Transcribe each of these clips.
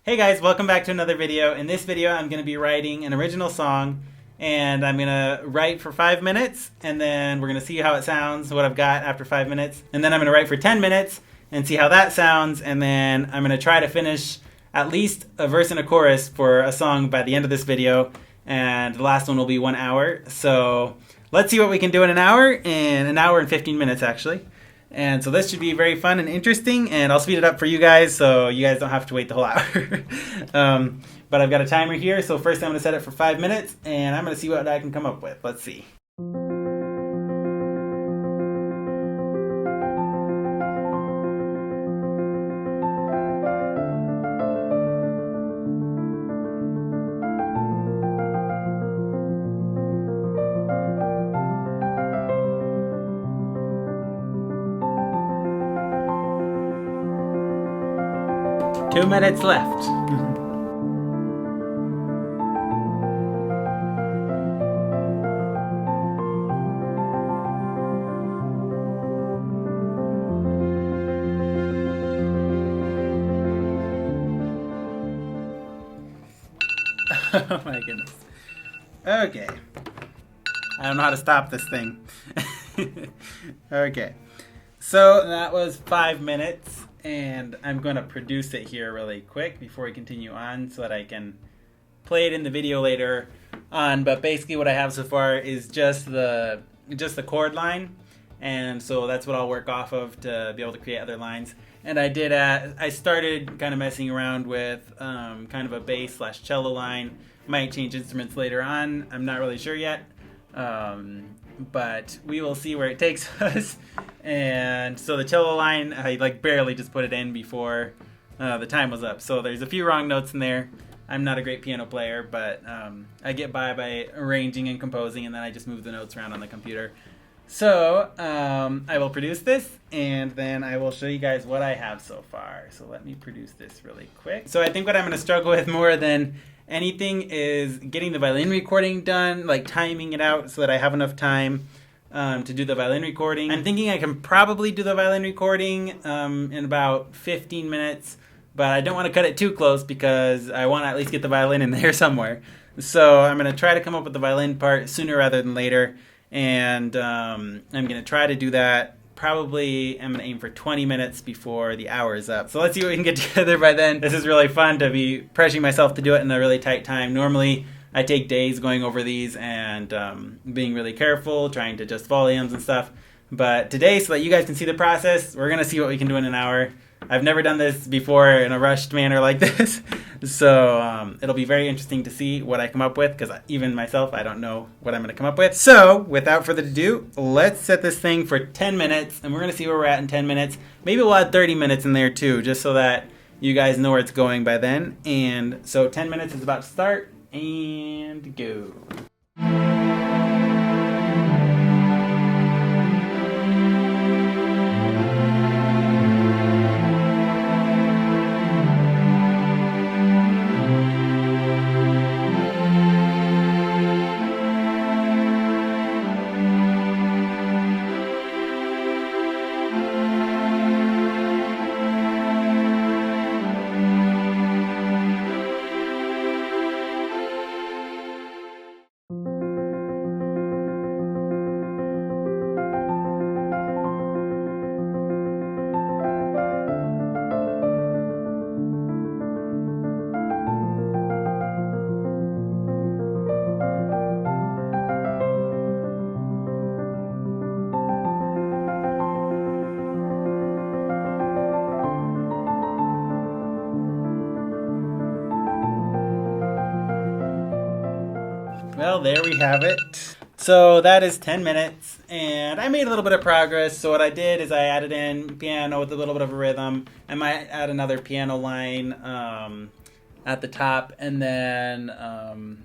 Hey guys, welcome back to another video. In this video, I'm going to be writing an original song, and I'm going to write for 5 minutes, and then we're going to see how it sounds, what I've got after 5 minutes, and then I'm going to write for 10 minutes and see how that sounds, and then I'm going to try to finish at least a verse and a chorus for a song by the end of this video, and the last one will be 1 hour. So let's see what we can do in an hour and 15 minutes actually. And so this should be very fun and interesting, and I'll speed it up for you guys so you guys don't have to wait the whole hour. But I've got a timer here, so first I'm going to set it for 5 minutes, and I'm going to see what I can come up with. Let's see. Two minutes left. Oh my goodness. Okay. I don't know how to stop this thing. Okay. So that was 5 minutes. And I'm going to produce it here really quick before we continue on so that I can play it in the video later on. But basically what I have so far is just the chord line. And so that's what I'll work off of to be able to create other lines. And I started kind of messing around with kind of a bass / cello line. Might change instruments later on. I'm not really sure yet. But we will see where it takes us. And so the cello line, I barely just put it in before the time was up. So there's a few wrong notes in there. I'm not a great piano player, but I get by arranging and composing, and then I just move the notes around on the computer. So I will produce this, and then I will show you guys what I have so far. So let me produce this really quick. So I think what I'm going to struggle with more than anything is getting the violin recording done, timing it out so that I have enough time to do the violin recording. I'm thinking I can probably do the violin recording in about 15 minutes, but I don't want to cut it too close because I want to at least get the violin in there somewhere. So I'm going to try to come up with the violin part sooner rather than later, and I'm going to try to do that. Probably I'm going to aim for 20 minutes before the hour is up. So let's see what we can get together by then. This is really fun to be pressuring myself to do it in a really tight time. Normally I take days going over these and being really careful, trying to adjust volumes and stuff. But today, so that you guys can see the process, we're going to see what we can do in an hour. I've never done this before in a rushed manner like this. So it'll be very interesting to see what I come up with, because even myself, I don't know what I'm going to come up with. So without further ado, let's set this thing for 10 minutes, and we're going to see where we're at in 10 minutes. Maybe we'll add 30 minutes in there too, just so that you guys know where it's going by then. And so 10 minutes is about to start, and go. Well, there we have it. So that is 10 minutes, and I made a little bit of progress. So what I did is I added in piano with a little bit of a rhythm. I might add another piano line at the top, and then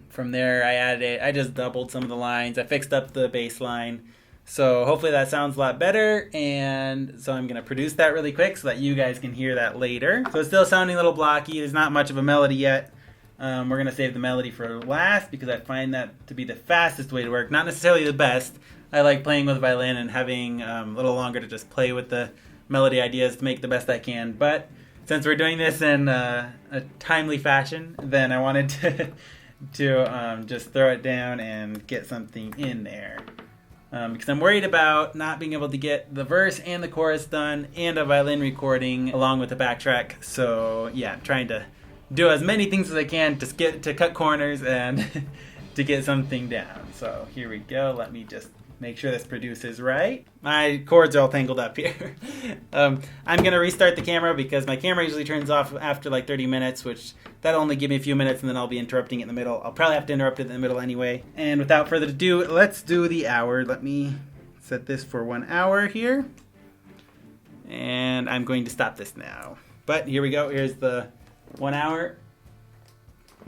from there I just doubled some of the lines. I fixed up the bass line. So hopefully that sounds a lot better, and so I'm going to produce that really quick so that you guys can hear that later. So it's still sounding a little blocky. There's not much of a melody yet. We're going to save the melody for last because I find that to be the fastest way to work. Not necessarily the best. I like playing with violin and having a little longer to just play with the melody ideas to make the best I can. But since we're doing this in a timely fashion, then I wanted to just throw it down and get something in there. Because I'm worried about not being able to get the verse and the chorus done and a violin recording along with the backtrack. So yeah, I'm trying to do as many things as I can to cut corners and to get something down. So here we go. Let me just make sure this produces right. My cords are all tangled up here. I'm going to restart the camera because my camera usually turns off after like 30 minutes, which that'll only give me a few minutes and then I'll be interrupting it in the middle. I'll probably have to interrupt it in the middle anyway. And without further ado, let's do the hour. Let me set this for 1 hour here. And I'm going to stop this now. But here we go. Here's the 1 hour.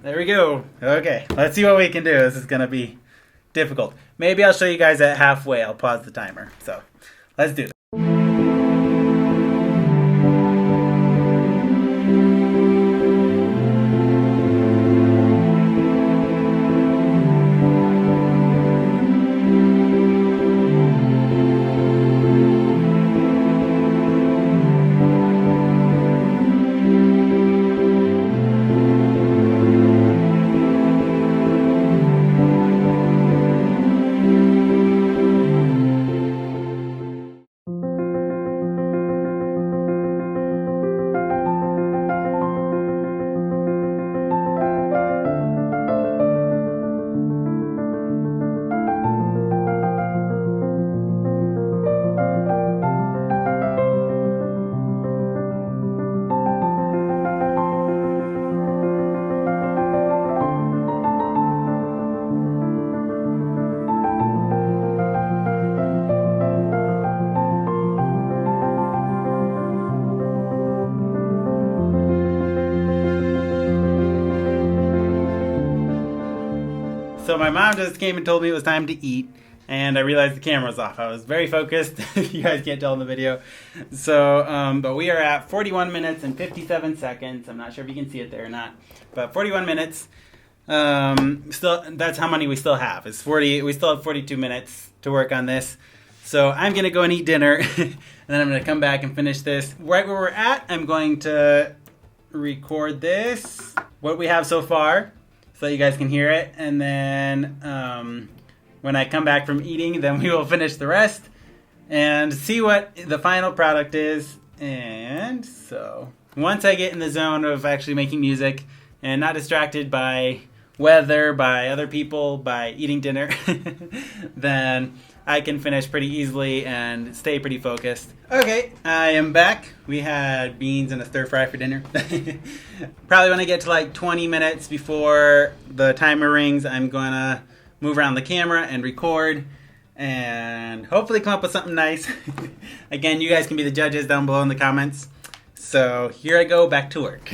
There we go. Okay, let's see what we can do. This is going to be difficult. Maybe I'll show you guys at halfway. I'll pause the timer. So let's do this. So my mom just came and told me it was time to eat, and I realized the camera was off. I was very focused. You guys can't tell in the video. So, but we are at 41 minutes and 57 seconds. I'm not sure if you can see it there or not, but 41 minutes. Still, that's how many we still have. It's 40. We still have 42 minutes to work on this. So I'm gonna go and eat dinner, and then I'm gonna come back and finish this. Right where we're at, I'm going to record this, what we have so far, so you guys can hear it, and then when I come back from eating, then we will finish the rest and see what the final product is. And so once I get in the zone of actually making music and not distracted by weather, by other people, by eating dinner, then I can finish pretty easily and stay pretty focused. Okay, I am back. We had beans and a stir fry for dinner. Probably when I get to like 20 minutes before the timer rings, I'm gonna move around the camera and record and hopefully come up with something nice. Again, you guys can be the judges down below in the comments. So here I go, back to work.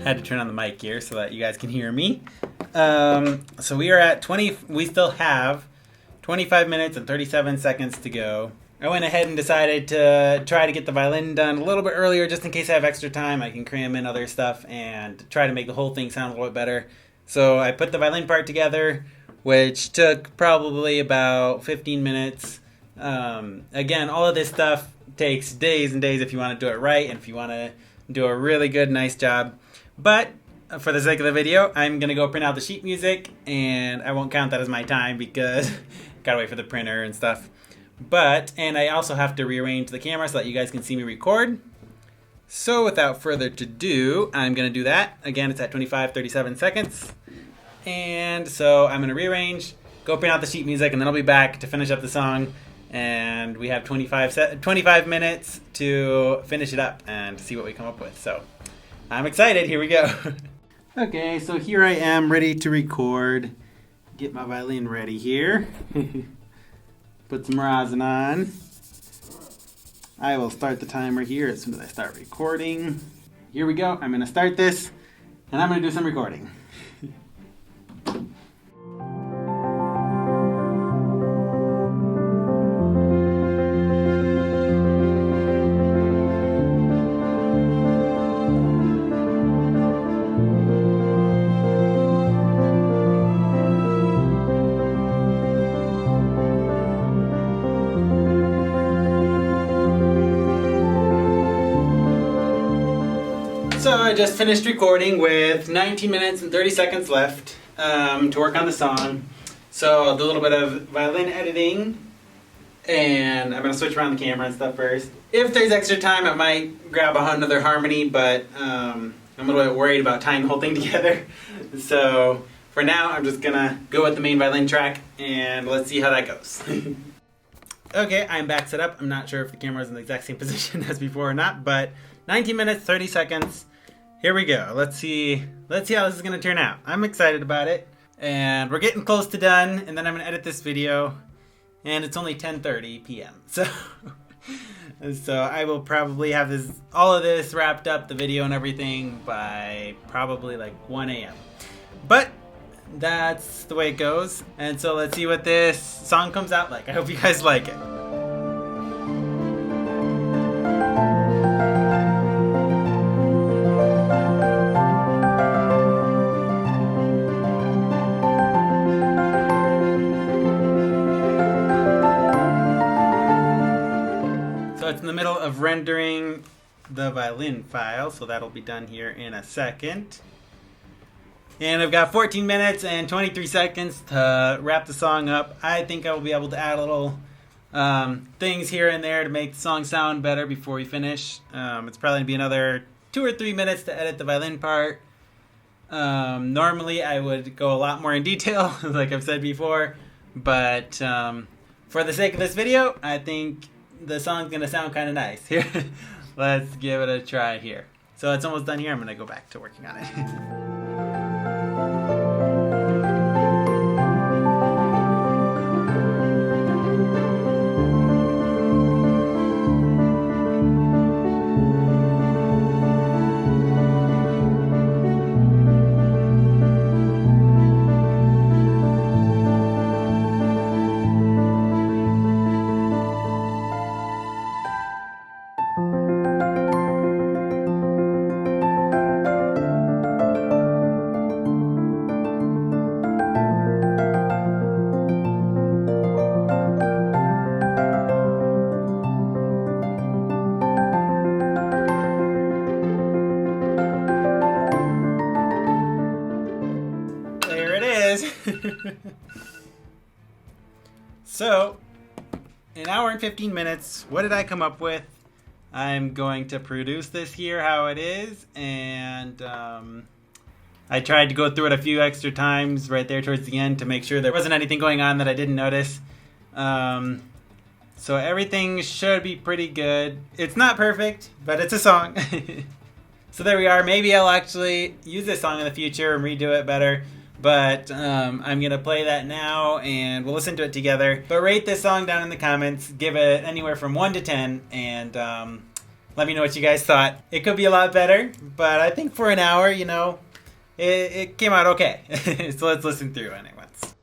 Had to turn on the mic here so that you guys can hear me. So we are at 20. We still have 25 minutes and 37 seconds to go. I went ahead and decided to try to get the violin done a little bit earlier just in case I have extra time. I can cram in other stuff and try to make the whole thing sound a little bit better. So I put the violin part together, which took probably about 15 minutes. Again, all of this stuff takes days and days if you want to do it right and if you want to do a really good, nice job. But for the sake of the video, I'm going to go print out the sheet music, and I won't count that as my time because gotta wait for the printer and stuff. And I also have to rearrange the camera so that you guys can see me record. So without further ado, I'm gonna do that. Again, it's at 25-37 seconds. And so I'm gonna rearrange, go print out the sheet music, and then I'll be back to finish up the song. And we have 25 minutes to finish it up and see what we come up with. So I'm excited. Here we go. Okay, so here I am ready to record. Get my violin ready here. Put some rosin on. I will start the timer here as soon as I start recording. Here we go. I'm going to start this, and I'm going to do some recording. So I just finished recording with 19 minutes and 30 seconds left to work on the song. So I'll do a little bit of violin editing, and I'm going to switch around the camera and stuff first. If there's extra time, I might grab another harmony, but I'm a little bit worried about tying the whole thing together. So for now, I'm just going to go with the main violin track, and let's see how that goes. Okay, I'm back set up. I'm not sure if the camera's in the exact same position as before or not, but 19 minutes, 30 seconds. Here we go. Let's see how this is going to turn out. I'm excited about it. And we're getting close to done, and then I'm going to edit this video. And it's only 10:30 p.m. So I will probably have all of this wrapped up, the video and everything, by probably like 1 a.m. But that's the way it goes. And so let's see what this song comes out like. I hope you guys like it. It's in the middle of rendering the violin file, so that'll be done here in a second. And I've got 14 minutes and 23 seconds to wrap the song up. I think I will be able to add little things here and there to make the song sound better before we finish. It's probably going to be another 2 or 3 minutes to edit the violin part. Normally I would go a lot more in detail, like I've said before, but for the sake of this video, I think the song's gonna sound kind of nice. Here, let's give it a try here. So it's almost done here. I'm gonna go back to working on it. So, an hour and 15 minutes, what did I come up with? I'm going to produce this here how it is, and I tried to go through it a few extra times right there towards the end to make sure there wasn't anything going on that I didn't notice. So everything should be pretty good. It's not perfect, but it's a song. So there we are. Maybe I'll actually use this song in the future and redo it better. But I'm going to play that now, and we'll listen to it together. But rate this song down in the comments. Give it anywhere from 1 to 10, and let me know what you guys thought. It could be a lot better, but I think for an hour, it came out okay. So let's listen through it once.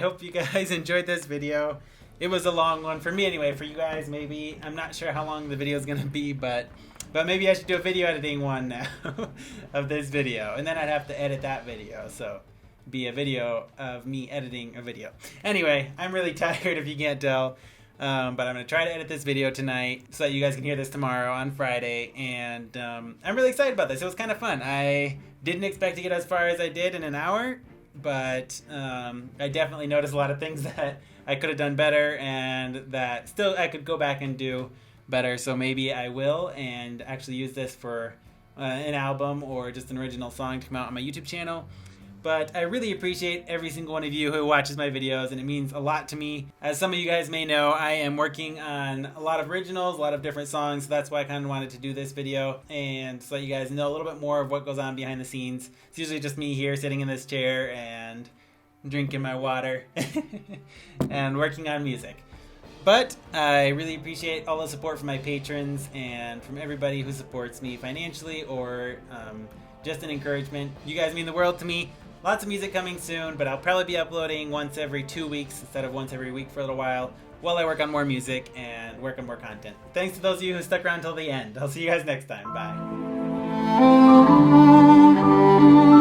hope you guys enjoyed this video. It was a long one for me anyway. For you guys, maybe. I'm not sure how long the video is going to be, but maybe I should do a video editing one now of this video. And then I'd have to edit that video. So be a video of me editing a video. Anyway, I'm really tired if you can't tell. But I'm going to try to edit this video tonight so that you guys can hear this tomorrow on Friday. And I'm really excited about this. It was kind of fun. I didn't expect to get as far as I did in an hour. But I definitely noticed a lot of things that I could have done better and that still I could go back and do better. So maybe I will and actually use this for an album or just an original song to come out on my YouTube channel. But I really appreciate every single one of you who watches my videos, and it means a lot to me. As some of you guys may know, I am working on a lot of originals, a lot of different songs, so that's why I kind of wanted to do this video, and so that you guys know a little bit more of what goes on behind the scenes. It's usually just me here sitting in this chair and drinking my water and working on music. But I really appreciate all the support from my patrons and from everybody who supports me financially or just an encouragement. You guys mean the world to me. Lots of music coming soon, but I'll probably be uploading once every 2 weeks instead of once every week for a little while I work on more music and work on more content. Thanks to those of you who stuck around till the end. I'll see you guys next time. Bye.